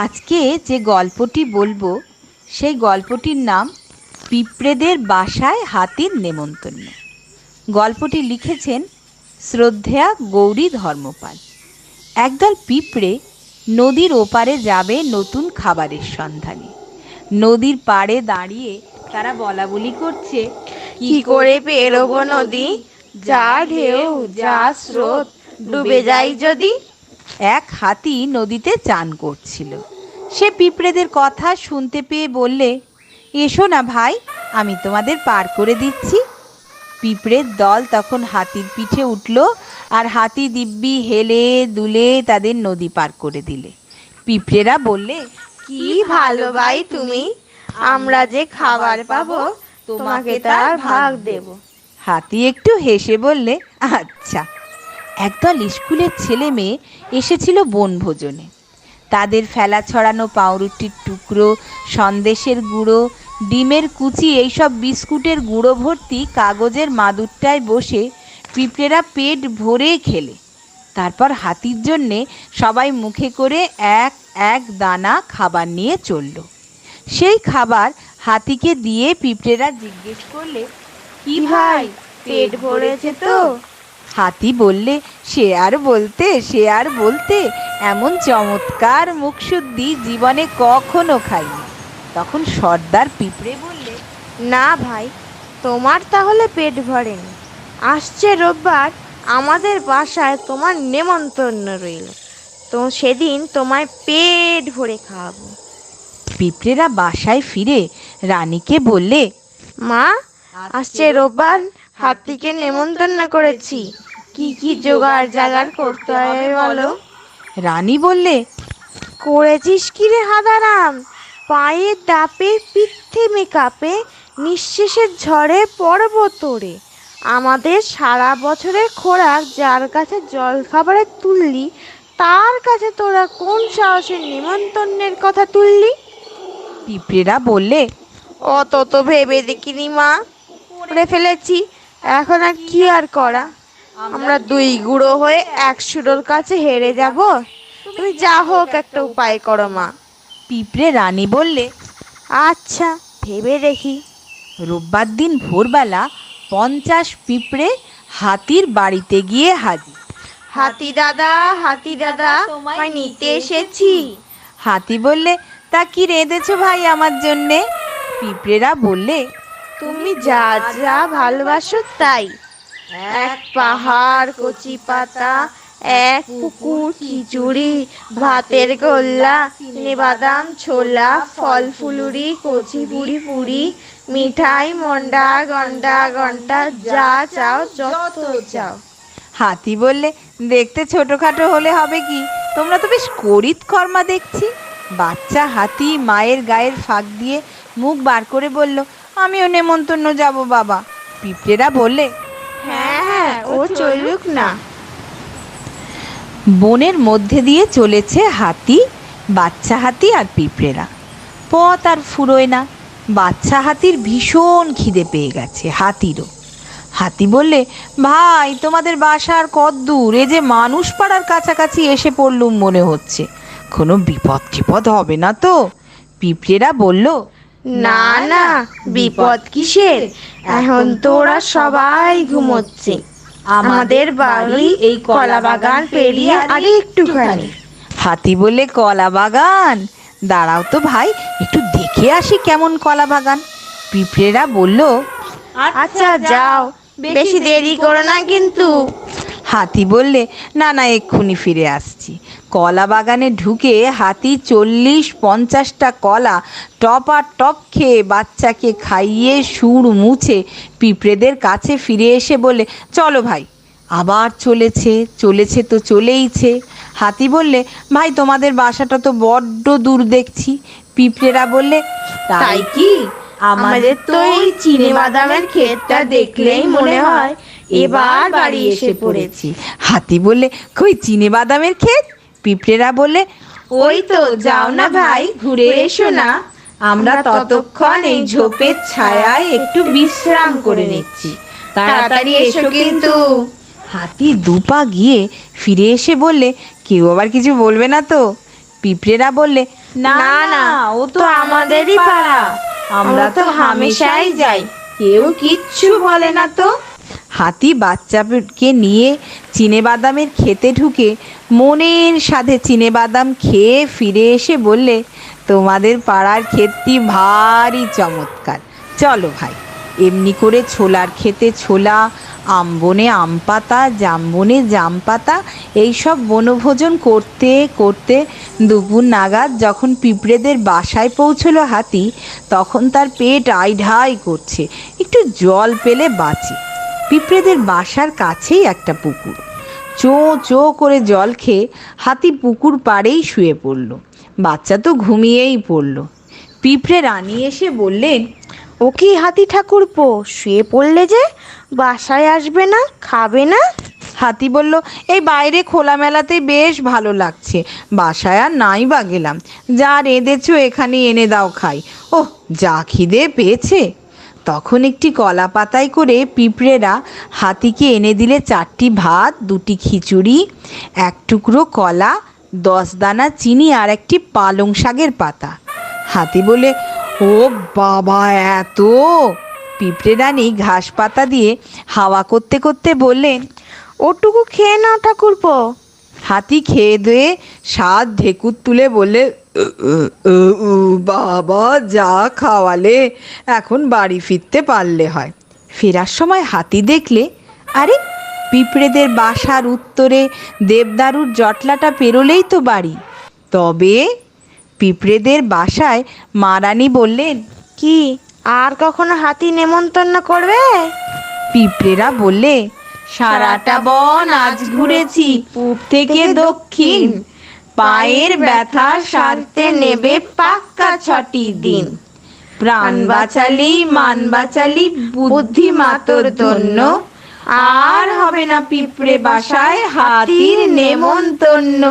আজকে যে গল্পটি বলবো সেই গল্পটির নাম পিঁপড়েদের বাসায় হাতির নেমন্তন্ন। গল্পটি লিখেছেন শ্রদ্ধেয়া গৌরী ধর্মপাল। একদল পিঁপড়ে নদীর ওপারে যাবে নতুন খাবারের সন্ধানে। নদীর পাড়ে দাঁড়িয়ে তারা বলাবলি করছে, কি করে পেরোবো নদী, যা ঢেউ যা স্রোত, ডুবে যাই যদি। এক হাতি নদীতে চান করছিল। সে পিঁপড়েদের কথা শুনতে পেয়ে বললে, এসো না ভাই, আমি তোমাদের পার করে দিচ্ছি। পিঁপড়ের দল তখন হাতির পিঠে উঠল আর হাতি দিব্যি হেলে দুলে তাদের নদী পার করে দিলে। পিঁপড়েরা বললে, কি ভালো ভাই তুমি, আমরা যে খাবার পাবো তোমাকে তার ভাগ দেব। হাতি একটু হেসে বললে, আচ্ছা। একদল স্কুলের ছেলে মেয়ে এসেছিল বনভোজনে। তাদের ফেলা ছড়ানো পাউরুটির টুকরো, সন্দেশের গুঁড়ো, ডিমের কুচি, এইসব বিস্কুটের গুঁড়ো ভর্তি কাগজের মাদুরটায় বসে পিঁপড়েরা পেট ভরে খেলে। তারপর হাতির জন্যে সবাই মুখে করে এক এক দানা খাবার নিয়ে চলল। সেই খাবার হাতিকে দিয়ে পিঁপড়েরা জিজ্ঞেস করলে, কি ভাই, পেট ভরেছে তো? হাতি বললে, সে আর বলতে, এমন চমৎকার মুখশুদ্ধি জীবনে কখনো খাইনি। তখন সর্দার পিঁপড়ে বললে, না ভাই, তোমার তাহলে পেট ভরেনি। আসছে রোববার আমাদের বাসায় তোমার নেমন্তন্ন রইল, তো সেদিন তোমায় পেট ভরে খাওয়াবো। পিঁপড়েরা বাসায় ফিরে রানীকে বললে, মা, আসছে রোববার হাতিকে নেমন্তন্ন করেছি, কি কি জোগাড় জাগাড় করতে হবে বলো। রানী বললে, করেছিস কি রে হাদারাম, পায়ের ডাপে পিঠে কাঁপে, নিঃশেষের ঝড়ে পড়ব তোরে। আমাদের সারা বছরের খোরাক যার কাছে জল খাবারে তুললি, তার কাছে তোরা কোন সাহসের নিমন্ত্রণের কথা তুললি? পিঁপড়েরা বললে, অত তো ভেবে দেখিনি মা, করে ফেলেছি, এখন আর কি আর করা। আমরা দুই গুঁড়ো হয়ে এক সুরোর কাছে হেরে যাব। তুমি যা হোক একটা উপায় করো মা। পিঁপড়ে রানী বললে, আচ্ছা, ভেবে দেখি। রোববার দিন ভোরবেলা 50 পিঁপড়ে হাতির বাড়িতে গিয়ে হাজির। হাতি দাদা, তোমায় নিতে এসেছি। হাতি বললে, তা কি রেঁধেছো ভাই আমার জন্যে? পিঁপড়েরা বললে, তুমি যা যা ভালোবাসো তাই। এক পাহাড় কচি পাতা, এক পুকুর খিচুড়ি, ভাতের গোল্লা, বাদাম ছোলা, ফল ফুলুরি, কচি পুরি পুরি, মিঠাই মন্ডা গন্ডা ঘন্টা, যা চাও যত চাও। হাতি বললে, দেখতে ছোটখাটো হলে হবে কি, তোমরা তো বেশ করিত কর্মা দেখছি। বাচ্চা হাতি মায়ের গায়ের ফাঁক দিয়ে মুখ বার করে বলল, আমিও নেমন্তন্ন যাব বাবা। পিঁপড়েরা বললে, হ্যাঁ, ও চলুক না। বনের মধ্যে দিয়ে চলেছে হাতি, বাচ্চা হাতি আর পিঁপড়েরা। পথ আর ফুরোয় না। বাচ্চা হাতির ভীষণ খিদে পেয়ে গেছে, হাতিরও। হাতি বললে, ভাই, তোমাদের বাসা আর কদ্দূর? এ যে মানুষ পাড়ার কাছাকাছি এসে পড়লুম মনে হচ্ছে, কোনো বিপদ টিপদ হবে না তো? পিঁপড়েরা বলল, না না, বিপদ কিসের, এখন তো ওরা সবাই ঘুমোচ্ছে। আমাদের বাড়ি এই কলা বাগান পেরিয়ে আর একটুখানি। হাতি বললে, কলা বাগান? দাঁড়াও তো ভাই, একটু দেখে আসি কেমন কলা বাগান। পিঁপড়েরা বলল, আচ্ছা যাও, বেশি দেরি করো না কিন্তু। হাতি বললে, না না, এক্ষুনি ফিরে আসছি। কলা বাগানে ঢুকে হাতি 40-50টা কলা টপ খেয়ে বাচ্চাকে খাইয়ে সুর মুছে পিঁপড়েদের কাছে ফিরে এসে বলে, চলো ভাই। আবার চলেছে তো চলেইছে। হাতি বললে, ভাই, তোমাদের বাসাটা তো বড্ড দূর দেখছি। পিঁপড়েরা বললে, তাই কি? আমাদের তো এই চিনে বাদামের ক্ষেতটা দেখলেই মনে হয় এবার বাড়ি এসে পড়েছি। হাতি বললে, কই চিনে বাদামের ক্ষেত? পিঁপড়েরা বললে, ওই তো, যাও না ভাই, ঘুরে এসো না। আমরা ততক্ষণ এই ঝোপের ছায়ায় একটু বিশ্রাম করে নিচ্ছি, তাড়াতাড়ি এসো কিন্তু। হাতি দুপা গিয়ে ফিরে এসে বললে, কেউ আবার কিছু বলবে না তো? পিঁপড়েরা বললে, না না, ও তো আমাদেরই পাড়া, আমরা তো হামেশাই যাই, কেউ কিচ্ছু বলে না তো। হাতি বাচ্চাকে নিয়ে চিনেবাদামের খেতে ঢুকে মনের সাথে চিনেবাদাম খেয়ে ফিরে এসে বললে, তোমাদের পাড়ার ক্ষেতটি ভারী চমৎকার, চলো ভাই। এমনি করে ছোলার খেতে ছোলা, আম বনে আম পাতা, জাম বনে জাম পাতা, এইসব বনভোজন করতে করতে দুপুর নাগাদ যখন পিঁপড়েদের বাসায় পৌঁছলো হাতি, তখন তার পেট আইঢাই করছে, একটু জল পেলে বাঁচে। পিঁপড়েদের বাসার কাছেই একটা পুকুর। চোঁ চোঁ করে জল খেয়ে হাতি পুকুর পাড়েই শুয়ে পড়ল। বাচ্চা তো ঘুমিয়েই পড়ল। পিঁপড়ে রানী এসে বললেন, ও কি হাতি ঠাকুরপো, শুয়ে পড়লে যে? বাসায় আসবে না, খাবে না? হাতি বলল, এই বাইরে খোলামেলাতেই বেশ ভালো লাগছে, বাসায় আর নাই বা গেলাম, যা রেঁধেছ এখানে এনে দাও খাই, ওহ যা খিদে পেয়েছে। তখন একটি কলা পাতায় করে পিঁপড়েরা হাতিকে এনে দিলে 4টি ভাত, 2টি খিচুড়ি, 1 টুকরো কলা, 10 দানা চিনি আর একটি পালং শাকের পাতা। হাতি বলে, ও বাবা এত! পিঁপড়ে রানী ঘাস পাতা দিয়ে হাওয়া করতে করতে বললেন, ওটুকু খেয়ে নাও ঠাকুরপো। হাতি খেয়ে দিয়ে স্বাদ ঢেকুর তুলে বললে, বাবা যা খাওয়ালে, এখন বাড়ি ফিরতে পারলে হয়। ফেরার সময় হাতি দেখলে, আরে পিঁপড়েদের বাসার উত্তরে দেবদারুর জটলাটা পেরোলেই তো বাড়ি। তবে পিঁপড়েদের বাসায় মা রানী বললেন, কি আর কখনো হাতি নেমন্তন্ন করবে? পিঁপড়েরা বললে, সারাটা বন আজ ঘুরেছি পূব থেকে দক্ষিণ, পায়ের ব্যথা সারতে নেবে পাক্কা 6টি দিন, প্রাণ বাঁচালি মান বাঁচালি বুদ্ধি মাতর ধন্য, আর হবে না পিঁপড়ে বাসায় হাতির নেমন্তন্ন।